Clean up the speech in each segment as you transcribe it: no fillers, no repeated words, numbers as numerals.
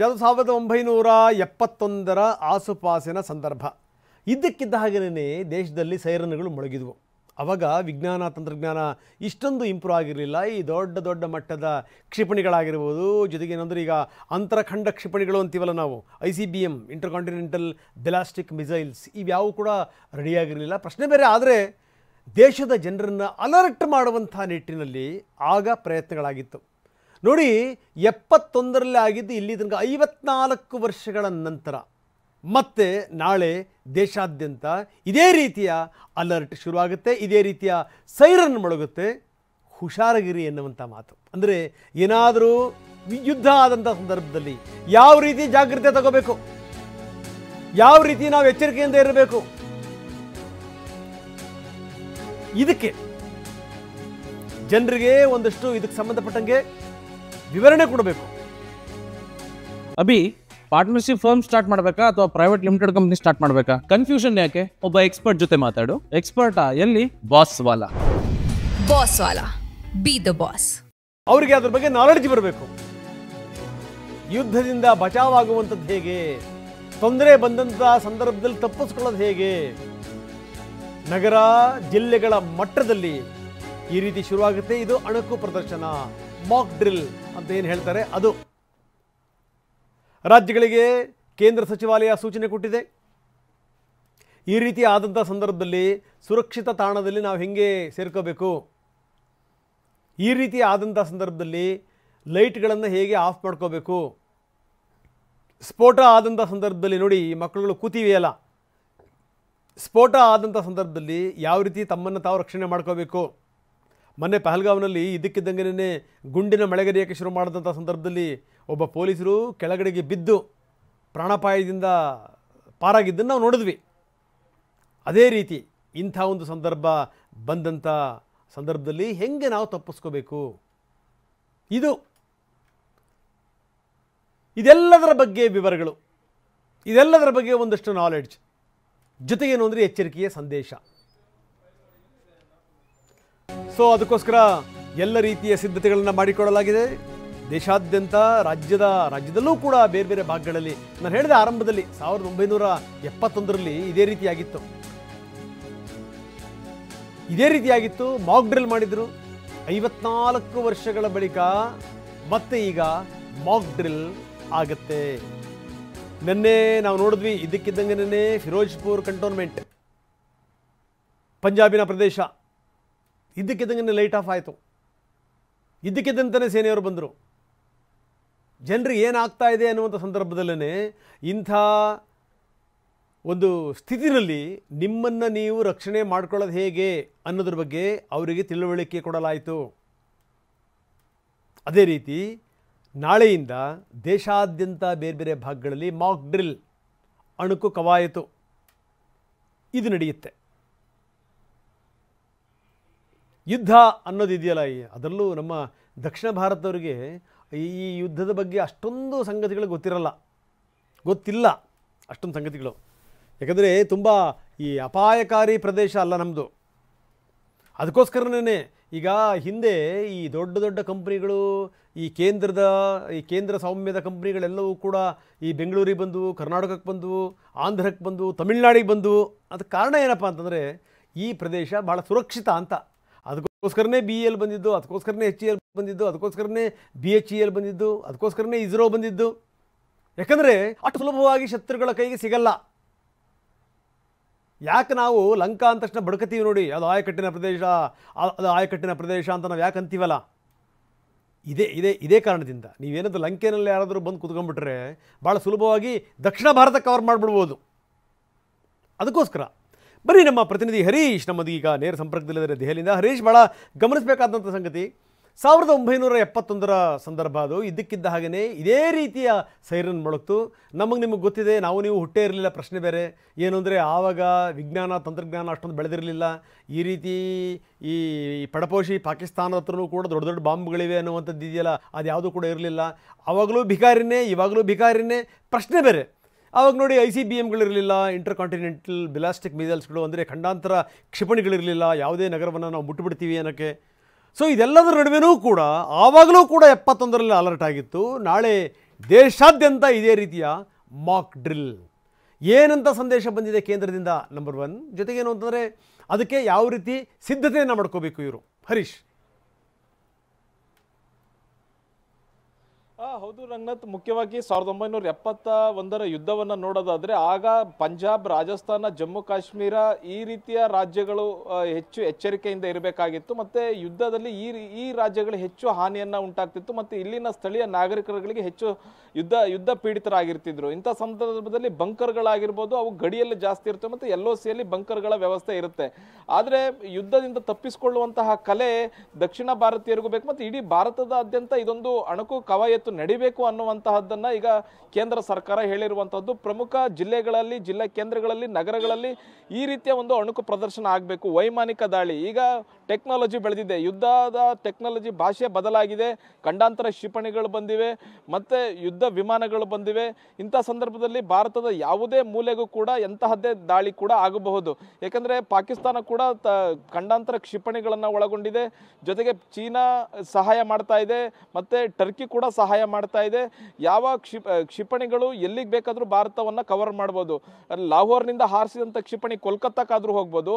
1971 ಆಸುಪಾಸಿನ ಸಂದರ್ಭ ಇದ್ದಕ್ಕಿದ್ದ ಹಾಗೆನೇ ದೇಶದಲ್ಲಿ ಸೈರನ್ಗಳು ಮೊಳಗಿದ್ವು. ಆವಾಗ ವಿಜ್ಞಾನ ತಂತ್ರಜ್ಞಾನ ಇಷ್ಟೊಂದು ಇಂಪ್ರೂವ್ ಆಗಿರಲಿಲ್ಲ. ಈ ದೊಡ್ಡ ದೊಡ್ಡ ಮಟ್ಟದ ಕ್ಷಿಪಣಿಗಳಾಗಿರ್ಬೋದು, ಜೊತೆಗೆ ಏನಂದ್ರೆ ಈಗ ಅಂತರಖಂಡ ಕ್ಷಿಪಣಿಗಳು ಅಂತೀವಲ್ಲ ನಾವು, ICBM ಇಂಟರ್ಕಾಂಟಿನೆಂಟಲ್ ಬ್ಯಾಲಿಸ್ಟಿಕ್ ಮಿಸೈಲ್ಸ್, ಇವ್ಯಾವು ಕೂಡ ರೆಡಿಯಾಗಿರಲಿಲ್ಲ. ಪ್ರಶ್ನೆ ಬೇರೆ. ಆದರೆ ದೇಶದ ಜನರನ್ನು ಅಲರ್ಟ್ ಮಾಡುವಂಥ ನಿಟ್ಟಿನಲ್ಲಿ ಆಗ ಪ್ರಯತ್ನಗಳಾಗಿತ್ತು. ನೋಡಿ, 71ರಲ್ಲಿ ಆಗಿದ್ದು ಇಲ್ಲಿ ತನಕ 54 ವರ್ಷಗಳ ನಂತರ ಮತ್ತೆ ನಾಳೆ ದೇಶಾದ್ಯಂತ ಇದೇ ರೀತಿಯ ಅಲರ್ಟ್ ಶುರುವಾಗುತ್ತೆ, ಇದೇ ರೀತಿಯ ಸೈರನ್ ಮೊಳಗುತ್ತೆ. ಹುಷಾರಗಿರಿ ಎನ್ನುವಂಥ ಮಾತು. ಅಂದರೆ ಏನಾದರೂ ಯುದ್ಧ ಆದಂಥ ಸಂದರ್ಭದಲ್ಲಿ ಯಾವ ರೀತಿ ಜಾಗ್ರತೆ ತಗೋಬೇಕು, ಯಾವ ರೀತಿ ನಾವು ಎಚ್ಚರಿಕೆಯಿಂದ ಇರಬೇಕು, ಇದಕ್ಕೆ ಜನರಿಗೆ ಒಂದಷ್ಟು ಇದಕ್ಕೆ ಸಂಬಂಧಪಟ್ಟಂಗೆ ವಿವರಣೆ ಕೊಡಬೇಕು. ಅಭಿ, ಪಾರ್ಟ್ನರ್ಶಿಪ್ ಫರ್ಮ್ ಸ್ಟಾರ್ಟ್ ಮಾಡಬೇಕಾ ಅಥವಾ ಪ್ರೈವೇಟ್ ಲಿಮಿಟೆಡ್ ಕಂಪನಿ ಸ್ಟಾರ್ಟ್ ಮಾಡಬೇಕಾ? ಕನ್ಫ್ಯೂಷನ್ ಯಾಕೆ? ಒಬ್ಬ ಎಕ್ಸ್ಪರ್ಟ್ ಜೊತೆ ಮಾತಾಡು. ಎಕ್ಸ್ಪರ್ಟಾ? ಎಲ್ಲಿ? Boss Vala. Boss Vala, B the boss. ಅವರಿಗೆ ಅದ್ರ ಬಗ್ಗೆ ನಾಲೆಡ್ಜ್ ಬರಬೇಕು. ಯುದ್ಧದಿಂದ ಬಚಾವಾಗುವಂಥದ್ದು ಹೇಗೆ, ತೊಂದರೆ ಬಂದಂಥ ಸಂದರ್ಭದಲ್ಲಿ ತಪ್ಪಿಸ್ಕೊಳ್ಳೋದು ಹೇಗೆ, ನಗರ ಜಿಲ್ಲೆಗಳ ಮಟ್ಟದಲ್ಲಿ ಈ ರೀತಿ ಶುರುವಾಗುತ್ತೆ. ಇದು ಅಣಕು ಪ್ರದರ್ಶನ, ಮಾಕ್ ಡ್ರಿಲ್ ಅಂತ ಏನು ಹೇಳ್ತಾರೆ ಅದು. ರಾಜ್ಯಗಳಿಗೆ ಕೇಂದ್ರ ಸಚಿವಾಲಯ ಸೂಚನೆ ಕೊಟ್ಟಿದೆ. ಈ ರೀತಿ ಆದಂಥ ಸಂದರ್ಭದಲ್ಲಿ ಸುರಕ್ಷಿತ ತಾಣದಲ್ಲಿ ನಾವು ಹೆಂಗೆ ಸೇರ್ಕೋಬೇಕು, ಈ ರೀತಿ ಆದಂಥ ಸಂದರ್ಭದಲ್ಲಿ ಲೈಟ್ಗಳನ್ನು ಹೇಗೆ ಆಫ್ ಮಾಡ್ಕೋಬೇಕು, ಸ್ಫೋಟ ಆದಂಥ ಸಂದರ್ಭದಲ್ಲಿ ನೋಡಿ, ಈ ಮಕ್ಕಳುಗಳು ಕೂತಿವೆಯಲ್ಲ, ಸ್ಫೋಟ ಆದಂಥ ಸಂದರ್ಭದಲ್ಲಿ ಯಾವ ರೀತಿ ತಮ್ಮನ್ನು ತಾವು ರಕ್ಷಣೆ ಮಾಡ್ಕೋಬೇಕು. ಮೊನ್ನೆ ಪಹಲ್ಗಾವ್ನಲ್ಲಿ ಇದ್ದಕ್ಕಿದ್ದಂಗೆ ಗುಂಡಿನ ಮಳೆಗರಿಯೋಕ್ಕೆ ಶುರು ಮಾಡಿದಂಥ ಸಂದರ್ಭದಲ್ಲಿ ಒಬ್ಬ ಪೊಲೀಸರು ಕೆಳಗಡೆಗೆ ಬಿದ್ದು ಪ್ರಾಣಾಪಾಯದಿಂದ ಪಾರಾಗಿದ್ದನ್ನು ನಾವು ನೋಡಿದ್ವಿ. ಅದೇ ರೀತಿ ಇಂಥ ಒಂದು ಸಂದರ್ಭ ಬಂದಂಥ ಸಂದರ್ಭದಲ್ಲಿ ಹೆಂಗೆ ನಾವು ತಪ್ಪಿಸ್ಕೋಬೇಕು, ಇದೆಲ್ಲದರ ಬಗ್ಗೆ ವಿವರಗಳು, ಇದೆಲ್ಲದರ ಬಗ್ಗೆ ಒಂದಷ್ಟು ನಾಲೆಡ್ಜ್, ಜೊತೆಗೇನು ಅಂದರೆ ಎಚ್ಚರಿಕೆಯ ಸಂದೇಶ. ಸೊ ಅದಕ್ಕೋಸ್ಕರ ಎಲ್ಲ ರೀತಿಯ ಸಿದ್ಧತೆಗಳನ್ನು ಮಾಡಿಕೊಳ್ಳಲಾಗಿದೆ. ದೇಶಾದ್ಯಂತ ರಾಜ್ಯದಲ್ಲೂ ಕೂಡ ಬೇರೆ ಬೇರೆ ಭಾಗಗಳಲ್ಲಿ, ನಾನು ಹೇಳಿದ ಆರಂಭದಲ್ಲಿ 1971ರಲ್ಲಿ ಇದೇ ರೀತಿಯಾಗಿತ್ತು. ಮಾಕ್ ಡ್ರಿಲ್ ಮಾಡಿದ್ರು. 54 ವರ್ಷಗಳ ಬಳಿಕ ಮತ್ತೆ ಈಗ ಮಾಕ್ ಡ್ರಿಲ್ ಆಗುತ್ತೆ. ನಿನ್ನೆ ನಾವು ನೋಡಿದ್ವಿ, ಇದ್ದಕ್ಕಿದ್ದಂಗೆ ಫಿರೋಜ್ಪುರ್ ಕಂಟೋನ್ಮೆಂಟ್, ಪಂಜಾಬಿನ ಪ್ರದೇಶ, ಇದ್ದಕ್ಕಿದ್ದಂಗೆ ಲೈಟ್ ಆಫ್ ಆಯಿತು. ಇದ್ದಕ್ಕಿದ್ದಂತಲೇ ಸೇನೆಯವರು ಬಂದರು. ಜನರಿಗೆ ಏನಾಗ್ತಾ ಇದೆ ಅನ್ನುವಂಥ ಸಂದರ್ಭದಲ್ಲೇ ಇಂಥ ಒಂದು ಸ್ಥಿತಿನಲ್ಲಿ ನಿಮ್ಮನ್ನು ನೀವು ರಕ್ಷಣೆ ಮಾಡ್ಕೊಳ್ಳೋದು ಹೇಗೆ ಅನ್ನೋದ್ರ ಬಗ್ಗೆ ಅವರಿಗೆ ತಿಳುವಳಿಕೆ ಕೊಡಲಾಯಿತು. ಅದೇ ರೀತಿ ನಾಳೆಯಿಂದ ದೇಶಾದ್ಯಂತ ಬೇರೆ ಬೇರೆ ಭಾಗಗಳಲ್ಲಿ ಮಾಕ್ ಡ್ರಿಲ್, ಅಣುಕು ಕವಾಯತು ಇದು ನಡೆಯುತ್ತೆ. ಯುದ್ಧ ಅನ್ನೋದಿದೆಯಲ್ಲ, ಅದರಲ್ಲೂ ನಮ್ಮ ದಕ್ಷಿಣ ಭಾರತದವರಿಗೆ ಈ ಯುದ್ಧದ ಬಗ್ಗೆ ಅಷ್ಟೊಂದು ಸಂಗತಿಗಳು ಗೊತ್ತಿಲ್ಲ ಅಷ್ಟೊಂದು ಸಂಗತಿಗಳು. ಯಾಕಂದರೆ ತುಂಬ ಈ ಅಪಾಯಕಾರಿ ಪ್ರದೇಶ ಅಲ್ಲ ನಮ್ಮದು. ಅದಕ್ಕೋಸ್ಕರನೇ ಈಗ ಹಿಂದೆ ಈ ದೊಡ್ಡ ದೊಡ್ಡ ಕಂಪ್ನಿಗಳು, ಈ ಕೇಂದ್ರ ಸೌಮ್ಯದ ಕಂಪ್ನಿಗಳೆಲ್ಲವೂ ಕೂಡ ಈ ಬೆಂಗಳೂರಿಗೆ ಬಂದವು, ಕರ್ನಾಟಕಕ್ಕೆ ಬಂದವು, ಆಂಧ್ರಕ್ಕೆ ಬಂದವು, ತಮಿಳ್ನಾಡಿಗೆ ಬಂದವು. ಅದಕ್ಕೆ ಕಾರಣ ಏನಪ್ಪ ಅಂತಂದರೆ ಈ ಪ್ರದೇಶ ಭಾಳ ಸುರಕ್ಷಿತ ಅಂತ. ಅದಕ್ಕೋಸ್ಕರನೇ BEL ಬಂದಿದ್ದು, ಅದಕ್ಕೋಸ್ಕರನೇ HEL ಬಂದಿದ್ದು, ಅದಕ್ಕೋಸ್ಕರನೇ BHEL ಬಂದಿದ್ದು, ಅದಕ್ಕೋಸ್ಕರನೇ ಇಸ್ರೋ ಬಂದಿದ್ದು. ಯಾಕಂದರೆ ಅಷ್ಟು ಸುಲಭವಾಗಿ ಶತ್ರುಗಳ ಕೈಗೆ ಸಿಗಲ್ಲ. ಯಾಕೆ ನಾವು ಲಂಕಾ ಅಂದ ತಕ್ಷಣ ಬಡ್ಕತೀವಿ ನೋಡಿ, ಅದು ಆಯಕಟ್ಟಿನ ಪ್ರದೇಶ ಅಂತ ನಾವು ಯಾಕೆ ಅಂತೀವಲ್ಲ, ಇದೇ ಕಾರಣದಿಂದ. ನೀವೇನಾದರೂ ಲಂಕೆನಲ್ಲಿ ಯಾರಾದರೂ ಬಂದು ಕೂತ್ಕೊಂಡ್ಬಿಟ್ರೆ ಭಾಳ ಸುಲಭವಾಗಿ ದಕ್ಷಿಣ ಭಾರತ ಕವರ್ ಮಾಡಿಬಿಡ್ಬೋದು. ಅದಕ್ಕೋಸ್ಕರ ಬರೀ ನಮ್ಮ ಪ್ರತಿನಿಧಿ ಹರೀಶ್ ನಮ್ಮದೀಗ ನೇರ ಸಂಪರ್ಕದಲ್ಲಿದ್ದಾರೆ ದೆಹಲಿಯಿಂದ. ಹರೀಶ್, ಭಾಳ ಗಮನಿಸಬೇಕಾದಂಥ ಸಂಗತಿ, 1971ರ ಸಂದರ್ಭ ಅದು. ಇದ್ದಕ್ಕಿದ್ದ ಹಾಗೆಯೇ ಇದೇ ರೀತಿಯ ಸೈರನ್ ಮೊಳಗ್ತು. ನಿಮಗೆ ಗೊತ್ತಿದೆ, ನೀವು ಹುಟ್ಟೇ ಇರಲಿಲ್ಲ. ಪ್ರಶ್ನೆ ಬೇರೆ ಏನು ಅಂದರೆ ಆವಾಗ ವಿಜ್ಞಾನ ತಂತ್ರಜ್ಞಾನ ಅಷ್ಟೊಂದು ಬೆಳೆದಿರಲಿಲ್ಲ. ಈ ರೀತಿ ಈ ಪಡಪೋಷಿ ಪಾಕಿಸ್ತಾನದ ಹತ್ರನೂ ಕೂಡ ದೊಡ್ಡ ದೊಡ್ಡ ಬಾಂಬ್ಗಳಿವೆ ಅನ್ನುವಂಥದ್ದು ಇದೆಯಲ್ಲ, ಅದು ಯಾವುದೂ ಕೂಡ ಇರಲಿಲ್ಲ. ಆವಾಗಲೂ ಭಿಕಾರಿನೇ, ಇವಾಗಲೂ ಭಿಕಾರಿನೇ. ಪ್ರಶ್ನೆ ಬೇರೆ. ಆವಾಗ ನೋಡಿ, ICBMಗಳಿರಲಿಲ್ಲ, ಇಂಟರ್ಕಾಂಟಿನೆಂಟಲ್ ಬ್ಯಾಲಿಸ್ಟಿಕ್ ಮಿಸೈಲ್ಸ್ಗಳು, ಅಂದರೆ ಖಂಡಾಂತರ ಕ್ಷಿಪಣಿಗಳಿರಲಿಲ್ಲ. ಯಾವುದೇ ನಗರವನ್ನು ನಾವು ಮುಟ್ಟುಬಿಡ್ತೀವಿ ಅನ್ನೋಕ್ಕೆ. ಸೊ ಇದೆಲ್ಲದರ ನಡುವೆನೂ ಕೂಡ ಆವಾಗಲೂ ಕೂಡ 71ರಲ್ಲಿ ಅಲರ್ಟ್ ಆಗಿತ್ತು. ನಾಳೆ ದೇಶಾದ್ಯಂತ ಇದೇ ರೀತಿಯ ಮಾಕ್ ಡ್ರಿಲ್. ಏನಂತ ಸಂದೇಶ ಬಂದಿದೆ ಕೇಂದ್ರದಿಂದ? ನಂಬರ್ 1. ಜೊತೆಗೇನು ಅಂತಂದರೆ ಅದಕ್ಕೆ ಯಾವ ರೀತಿ ಸಿದ್ಧತೆಯನ್ನು ಮಾಡ್ಕೋಬೇಕು ಇವರು? ಹರೀಶ್. ಹೌದು ರಂಗನಾಥ್, ಮುಖ್ಯವಾಗಿ 1971ರ ಯುದ್ಧವನ್ನು ನೋಡೋದಾದ್ರೆ ಆಗ ಪಂಜಾಬ್, ರಾಜಸ್ಥಾನ, ಜಮ್ಮು ಕಾಶ್ಮೀರ ಈ ರೀತಿಯ ರಾಜ್ಯಗಳು ಹೆಚ್ಚು ಎಚ್ಚರಿಕೆಯಿಂದ ಇರಬೇಕಾಗಿತ್ತು. ಮತ್ತೆ ಯುದ್ಧದಲ್ಲಿ ಈ ರಾಜ್ಯಗಳು ಹೆಚ್ಚು ಹಾನಿಯನ್ನ ಉಂಟಾಗ್ತಿತ್ತು. ಮತ್ತೆ ಇಲ್ಲಿನ ಸ್ಥಳೀಯ ನಾಗರಿಕರುಗಳಿಗೆ ಹೆಚ್ಚು ಯುದ್ಧ ಪೀಡಿತರಾಗಿರ್ತಿದ್ರು. ಇಂಥ ಸಂದರ್ಭದಲ್ಲಿ ಬಂಕರ್ಗಳಾಗಿರ್ಬೋದು, ಅವು ಗಡಿಯಲ್ಲಿ ಜಾಸ್ತಿ ಇರ್ತವೆ. ಮತ್ತೆ LOCಯಲ್ಲಿ ಬಂಕರ್ಗಳ ವ್ಯವಸ್ಥೆ ಇರುತ್ತೆ. ಆದರೆ ಯುದ್ಧದಿಂದ ತಪ್ಪಿಸಿಕೊಳ್ಳುವಂತಹ ಕಲೆ ದಕ್ಷಿಣ ಭಾರತೀಯರಿಗೂ ಬೇಕು. ಮತ್ತೆ ಇಡೀ ಭಾರತದಾದ್ಯಂತ ಇದೊಂದು ಅಣಕು ಕವಾಯತ್ತು ನಡಿಬೇಕು ಅನ್ನುವಂತಹದ್ದನ್ನ ಈಗ ಕೇಂದ್ರ ಸರ್ಕಾರ ಹೇಳಿರುವಂತಹದ್ದು. ಪ್ರಮುಖ ಜಿಲ್ಲೆಗಳಲ್ಲಿ, ಜಿಲ್ಲಾ ಕೇಂದ್ರಗಳಲ್ಲಿ, ನಗರಗಳಲ್ಲಿ ಈ ರೀತಿಯ ಒಂದು ಅಣುಕು ಪ್ರದರ್ಶನ ಆಗಬೇಕು. ವೈಮಾನಿಕ ದಾಳಿ, ಈಗ ಟೆಕ್ನಾಲಜಿ ಬೆಳೆದಿದೆ, ಯುದ್ಧದ ಟೆಕ್ನಾಲಜಿ ಭಾಷೆ ಬದಲಾಗಿದೆ, ಖಂಡಾಂತರ ಕ್ಷಿಪಣಿಗಳು ಬಂದಿವೆ, ಮತ್ತೆ ಯುದ್ಧ ವಿಮಾನಗಳು ಬಂದಿವೆ. ಇಂಥ ಸಂದರ್ಭದಲ್ಲಿ ಭಾರತದ ಯಾವುದೇ ಮೂಲೆಗೂ ಕೂಡ ಎಂತಹದ್ದೇ ದಾಳಿ ಕೂಡ ಆಗಬಹುದು. ಯಾಕಂದ್ರೆ ಪಾಕಿಸ್ತಾನ ಕೂಡ ಖಂಡಾಂತರ ಕ್ಷಿಪಣಿಗಳನ್ನು ಒಳಗೊಂಡಿದೆ. ಜೊತೆಗೆ ಚೀನಾ ಸಹಾಯ ಮಾಡ್ತಾ ಇದೆ, ಮತ್ತೆ ಟರ್ಕಿ ಕೂಡ ಸಹಾಯ ಮಾಡ್ತಾ ಇದೆ. ಯಾವ ಕ್ಷಿಪಣಿಗಳು ಎಲ್ಲಿಗೆ ಬೇಕಾದರೂ ಭಾರತವನ್ನ ಕವರ್ ಮಾಡ್ಬೋದು. ಲಾಹೋರ್ನಿಂದ ಹಾರಿಸಿದಂಥ ಕ್ಷಿಪಣಿ ಕೋಲ್ಕತ್ತಾಕ್ಕಾದ್ರೂ ಹೋಗ್ಬೋದು.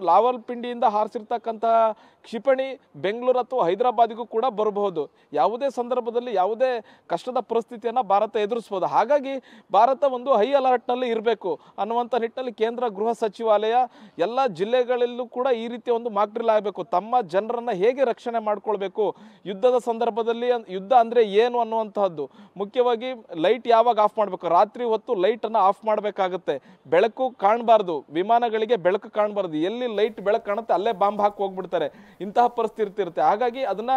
ಲಾವಲ್ಪಿಂಡಿಯಿಂದ ಹಾರಿಸಿರ್ತಕ್ಕಂತಹ ಕ್ಷಿಪಣಿ ಬೆಂಗಳೂರು ಅಥವಾ ಹೈದರಾಬಾದಿಗೂ ಕೂಡ ಬರಬಹುದು. ಯಾವುದೇ ಸಂದರ್ಭದಲ್ಲಿ ಯಾವುದೇ ಕಷ್ಟದ ಪರಿಸ್ಥಿತಿಯನ್ನು ಭಾರತ ಎದುರಿಸಬಹುದು. ಹಾಗಾಗಿ ಭಾರತ ಒಂದು ಹೈ ಅಲರ್ಟ್ನಲ್ಲಿ ಇರಬೇಕು ಅನ್ನುವಂಥ ನಿಟ್ಟಿನಲ್ಲಿ ಕೇಂದ್ರ ಗೃಹ ಸಚಿವಾಲಯ ಎಲ್ಲ ಜಿಲ್ಲೆಗಳಲ್ಲೂ ಕೂಡ ಈ ರೀತಿಯ ಒಂದು ಮಾಕ್ ಡ್ರಿಲ್ ಆಗಬೇಕು. ತಮ್ಮ ಜನರನ್ನು ಹೇಗೆ ರಕ್ಷಣೆ ಮಾಡ್ಕೊಳ್ಬೇಕು, ಯುದ್ಧದ ಸಂದರ್ಭದಲ್ಲಿ ಯುದ್ಧ ಅಂದರೆ ಏನು ಅನ್ನುವಂತಹದ್ದು. ಮುಖ್ಯವಾಗಿ ಲೈಟ್ ಯಾವಾಗ ಆಫ್ ಮಾಡಬೇಕು, ರಾತ್ರಿ ಹೊತ್ತು ಲೈಟನ್ನು ಆಫ್ ಮಾಡಬೇಕಾಗುತ್ತೆ. ಬೆಳಕು ಕಾಣಬಾರ್ದು, ವಿಮಾನಗಳಿಗೆ ಬೆಳಕು ಕಾಣಬಾರ್ದು. ಎಲ್ಲಿ ಲೈಟ್ ಬೆಳಕು ಕಾಣುತ್ತೆ ಅಲ್ಲೇ ಬಾಂಬ್ ಹಾಕಿ ಹೋಗ್ಬಿಡ್ತಾರೆ. ಇಂತಹ ಪರಿಸ್ಥಿತಿ ಇರುತ್ತೆ. ಹಾಗಾಗಿ ಅದನ್ನ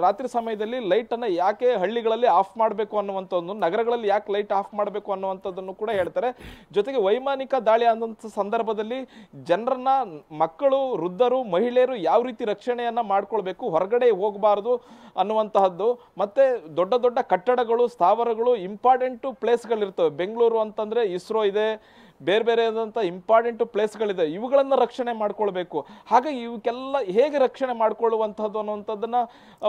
ರಾತ್ರಿ ಸಮಯದಲ್ಲಿ ಲೈಟನ್ನು ಯಾಕೆ ಹಳ್ಳಿಗಳಲ್ಲಿ ಆಫ್ ಮಾಡಬೇಕು ಅನ್ನುವಂಥದ್ದು, ನಗರಗಳಲ್ಲಿ ಯಾಕೆ ಲೈಟ್ ಆಫ್ ಮಾಡಬೇಕು ಅನ್ನುವಂಥದ್ದನ್ನು ಕೂಡ ಹೇಳ್ತಾರೆ. ಜೊತೆಗೆ ವೈಮಾನಿಕ ದಾಳಿ ಆದಂಥ ಸಂದರ್ಭದಲ್ಲಿ ಜನರನ್ನ, ಮಕ್ಕಳು, ವೃದ್ಧರು, ಮಹಿಳೆಯರು ಯಾವ ರೀತಿ ರಕ್ಷಣೆಯನ್ನ ಮಾಡ್ಕೊಳ್ಬೇಕು, ಹೊರಗಡೆ ಹೋಗಬಾರದು ಅನ್ನುವಂತಹದ್ದು. ಮತ್ತೆ ದೊಡ್ಡ ದೊಡ್ಡ ಕಟ್ಟಡಗಳು, ಸ್ಥಾವರಗಳು, ಇಂಪಾರ್ಟೆಂಟ್ ಪ್ಲೇಸ್ಗಳಿರ್ತವೆ. ಬೆಂಗಳೂರು ಅಂತಂದ್ರೆ ಇಸ್ರೋ ಇದೆ, ಬೇರೆ ಬೇರೆ ಆದಂಥ ಇಂಪಾರ್ಟೆಂಟ್ ಪ್ಲೇಸ್ಗಳಿದೆ. ಇವುಗಳನ್ನು ರಕ್ಷಣೆ ಮಾಡ್ಕೊಳ್ಬೇಕು. ಹಾಗಾಗಿ ಇವಕ್ಕೆಲ್ಲ ಹೇಗೆ ರಕ್ಷಣೆ ಮಾಡ್ಕೊಳ್ಳುವಂಥದ್ದು ಅನ್ನುವಂಥದ್ದನ್ನ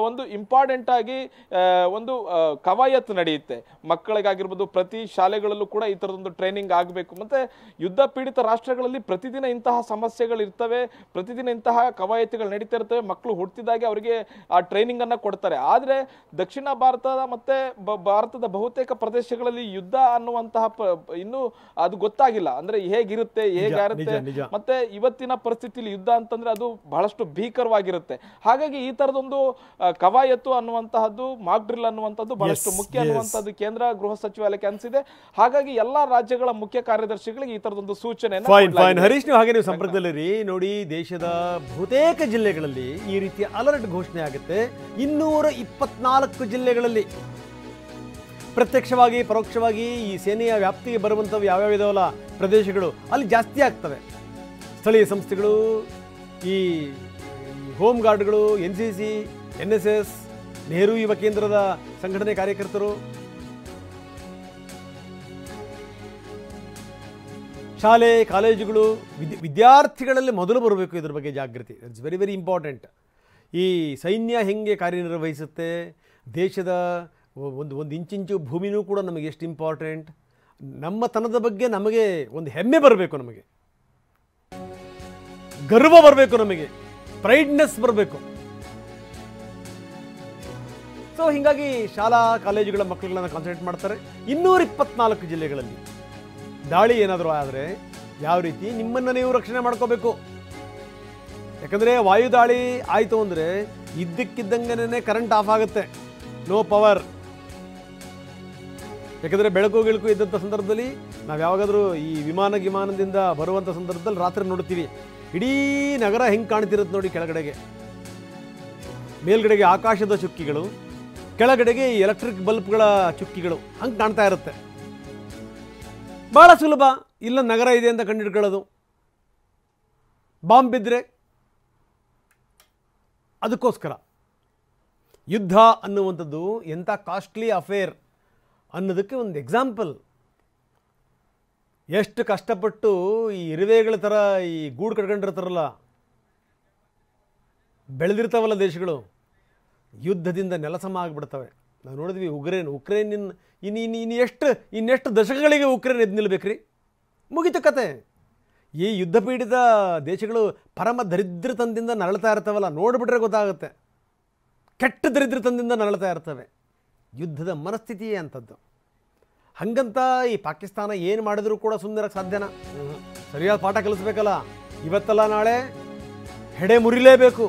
ಒಂದು ಇಂಪಾರ್ಟೆಂಟ್ ಆಗಿ ಒಂದು ಕವಾಯತ್ತು ನಡೆಯುತ್ತೆ. ಮಕ್ಕಳಿಗಾಗಿರ್ಬೋದು, ಪ್ರತಿ ಶಾಲೆಗಳಲ್ಲೂ ಕೂಡ ಈ ಥರದೊಂದು ಟ್ರೈನಿಂಗ್ ಆಗಬೇಕು. ಮತ್ತೆ ಯುದ್ಧ ಪೀಡಿತ ರಾಷ್ಟ್ರಗಳಲ್ಲಿ ಪ್ರತಿದಿನ ಇಂತಹ ಸಮಸ್ಯೆಗಳು ಇರ್ತವೆ, ಪ್ರತಿದಿನ ಇಂತಹ ಕವಾಯತ್ತುಗಳು ನಡೀತಾ ಇರ್ತವೆ. ಮಕ್ಕಳು ಹುಟ್ಟಿದಾಗೆ ಅವರಿಗೆ ಆ ಟ್ರೈನಿಂಗ್ ಅನ್ನ ಕೊಡ್ತಾರೆ. ಆದರೆ ದಕ್ಷಿಣ ಭಾರತದ ಮತ್ತೆ ಭಾರತದ ಬಹುತೇಕ ಪ್ರದೇಶಗಳಲ್ಲಿ ಯುದ್ಧ ಅನ್ನುವಂತಹ ಇನ್ನೂ ಅದು ಗೊತ್ತಾಗಿಲ್ಲ. ಅಂದ್ರೆ ಹೇಗಿರುತ್ತೆ, ಹೇಗಾರುತ್ತೆ. ಮತ್ತೆ ಇವತ್ತಿನ ಪರಿಸ್ಥಿತಿಯಲ್ಲಿ ಯುದ್ಧ ಅಂತಂದ್ರೆ ಅದು ಬಹಳಷ್ಟು ಭೀಕರವಾಗಿರುತ್ತೆ. ಹಾಗಾಗಿ ಈ ತರದೊಂದು ಕವಾಯತ್ತು ಅನ್ನುವಂತಹದ್ದು, ಮಾಕ್ ಡ್ರಿಲ್ ಅನ್ನುವಂಥದ್ದು ಬಹಳಷ್ಟು ಮುಖ್ಯ ಅನ್ನುವಂಥದ್ದು ಕೇಂದ್ರ ಗೃಹ ಸಚಿವಾಲಯಕ್ಕೆ ಅನಿಸಿದೆ. ಹಾಗಾಗಿ ಎಲ್ಲಾ ರಾಜ್ಯಗಳ ಮುಖ್ಯ ಕಾರ್ಯದರ್ಶಿಗಳಿಗೆ ಈ ತರದೊಂದು ಸೂಚನೆಯನ್ನು ಹರೀಶ್, ನೀವು ಹಾಗೆ ನೀವು ಸಂಪರ್ಕದಲ್ಲಿರಿ. ನೋಡಿ, ದೇಶದ ಬಹುತೇಕ ಜಿಲ್ಲೆಗಳಲ್ಲಿ ಈ ರೀತಿಯ ಅಲರ್ಟ್ ಘೋಷಣೆ ಆಗುತ್ತೆ. 224 ಜಿಲ್ಲೆಗಳಲ್ಲಿ ಪ್ರತ್ಯಕ್ಷವಾಗಿ ಪರೋಕ್ಷವಾಗಿ ಈ ಸೇನೆಯ ವ್ಯಾಪ್ತಿಗೆ ಬರುವಂಥವು ಯಾವ್ಯಾವ ಇದಾವಲ್ಲ ಪ್ರದೇಶಗಳು, ಅಲ್ಲಿ ಜಾಸ್ತಿ ಆಗ್ತವೆ. ಸ್ಥಳೀಯ ಸಂಸ್ಥೆಗಳು, ಈ ಹೋಮ್ ಗಾರ್ಡ್ಗಳು, NCC, NSS, ನೆಹರು ಯುವ ಕೇಂದ್ರದ ಸಂಘಟನೆ ಕಾರ್ಯಕರ್ತರು, ಶಾಲೆ ಕಾಲೇಜುಗಳು, ವಿದ್ಯಾರ್ಥಿಗಳಲ್ಲಿ ಮೊದಲು ಬರಬೇಕು ಇದ್ರ ಬಗ್ಗೆ ಜಾಗೃತಿ. It's very very important. ಈ ಸೈನ್ಯ ಹೆಂಗೆ ಕಾರ್ಯನಿರ್ವಹಿಸುತ್ತೆ, ದೇಶದ ಒಂದು ಇಂಚಿಂಚು ಭೂಮಿನೂ ಕೂಡ ನಮಗೆ ಎಷ್ಟು ಇಂಪಾರ್ಟೆಂಟ್, ನಮ್ಮ ತನದ ಬಗ್ಗೆ ನಮಗೆ ಒಂದು ಹೆಮ್ಮೆ ಬರಬೇಕು, ನಮಗೆ ಗರ್ವ ಬರಬೇಕು, ನಮಗೆ ಪ್ರೈಡ್ನೆಸ್ ಬರಬೇಕು. ಸೊ ಹೀಗಾಗಿ ಶಾಲಾ ಕಾಲೇಜುಗಳ ಮಕ್ಕಳುಗಳನ್ನು ಕಾನ್ಸಂಟ್ರೇಟ್ ಮಾಡ್ತಾರೆ. 224 ಜಿಲ್ಲೆಗಳಲ್ಲಿ ದಾಳಿ ಏನಾದರೂ ಆದರೆ ಯಾವ ರೀತಿ ನಿಮ್ಮನ್ನು ನೀವು ರಕ್ಷಣೆ ಮಾಡ್ಕೋಬೇಕು. ಯಾಕಂದರೆ ವಾಯು ದಾಳಿ ಆಯಿತು ಅಂದರೆ ಇದ್ದಕ್ಕಿದ್ದಂಗೆ ಕರೆಂಟ್ ಆಫ್ ಆಗುತ್ತೆ, ನೋ ಪವರ್. ಯಾಕಂದರೆ ಬೆಳಕು ಇದ್ದಂಥ ಸಂದರ್ಭದಲ್ಲಿ ನಾವು ಯಾವಾಗಾದರೂ ಈ ವಿಮಾನದಿಂದ ಬರುವಂಥ ಸಂದರ್ಭದಲ್ಲಿ ರಾತ್ರಿ ನೋಡ್ತೀವಿ, ಇಡೀ ನಗರ ಹೆಂಗೆ ಕಾಣ್ತಿರುತ್ತೆ ನೋಡಿ. ಕೆಳಗಡೆಗೆ ಮೇಲ್ಗಡೆಗೆ ಆಕಾಶದ ಚುಕ್ಕಿಗಳು, ಕೆಳಗಡೆಗೆ ಈ ಎಲೆಕ್ಟ್ರಿಕ್ ಬಲ್ಬ್ಗಳ ಚುಕ್ಕಿಗಳು ಹಂಗೆ ಕಾಣ್ತಾ ಇರುತ್ತೆ. ಭಾಳ ಸುಲಭ ಇಲ್ಲ ನಗರ ಇದೆ ಅಂತ ಕಂಡುಹಿಡ್ಕೊಳ್ಳೋದು. ಬಾಂಬ್ ಬಿದ್ದರೆ ಅದಕ್ಕೋಸ್ಕರ ಯುದ್ಧ ಅನ್ನುವಂಥದ್ದು ಎಂಥ ಕಾಸ್ಟ್ಲಿ ಅಫೇರ್ ಅನ್ನೋದಕ್ಕೆ ಒಂದು ಎಕ್ಸಾಂಪಲ್. ಎಷ್ಟು ಕಷ್ಟಪಟ್ಟು ಈ ಇರುವೆಗಳ ಥರ ಈ ಗೂಡು ಕಟ್ಕೊಂಡಿರ್ತಾರಲ್ಲ, ಬೆಳೆದಿರ್ತಾವಲ್ಲ ದೇಶಗಳು, ಯುದ್ಧದಿಂದ ನೆಲಸಮ ಆಗಿಬಿಡ್ತವೆ. ನಾವು ನೋಡಿದ್ವಿ ಉಕ್ರೇನ್ ಇನ್ನೆಷ್ಟು ದಶಕಗಳಿಗೆ ಉಕ್ರೇನ್ ಎದ್ದು ನಿಲ್ಬೇಕ್ರಿ, ಮುಗಿತು ಕತೆ. ಈ ಯುದ್ಧ ಪೀಡಿತ ದೇಶಗಳು ಪರಮ ದರಿದ್ರತನದಿಂದ ನರಳ್ತಾ ಇರ್ತವಲ್ಲ, ನೋಡಿಬಿಟ್ರೆ ಗೊತ್ತಾಗುತ್ತೆ. ಕೆಟ್ಟ ದರಿದ್ರತನದಿಂದ ನರಳ್ತಾ ಇರ್ತವೆ. ಯುದ್ಧದ ಮನಸ್ಥಿತಿಯೇ ಅಂಥದ್ದು. ಹಂಗಂತ ಈ ಪಾಕಿಸ್ತಾನ ಏನು ಮಾಡಿದ್ರೂ ಕೂಡ ಸುಮ್ಮನಿರಕ್ಕೆ ಸಾಧ್ಯನಾ? ಸರಿಯಾದ ಪಾಠ ಕಲಿಸ್ಬೇಕಲ್ಲ. ಇವತ್ತಲ್ಲ ನಾಳೆ ಹೆಡೆ ಮುರಿಲೇಬೇಕು.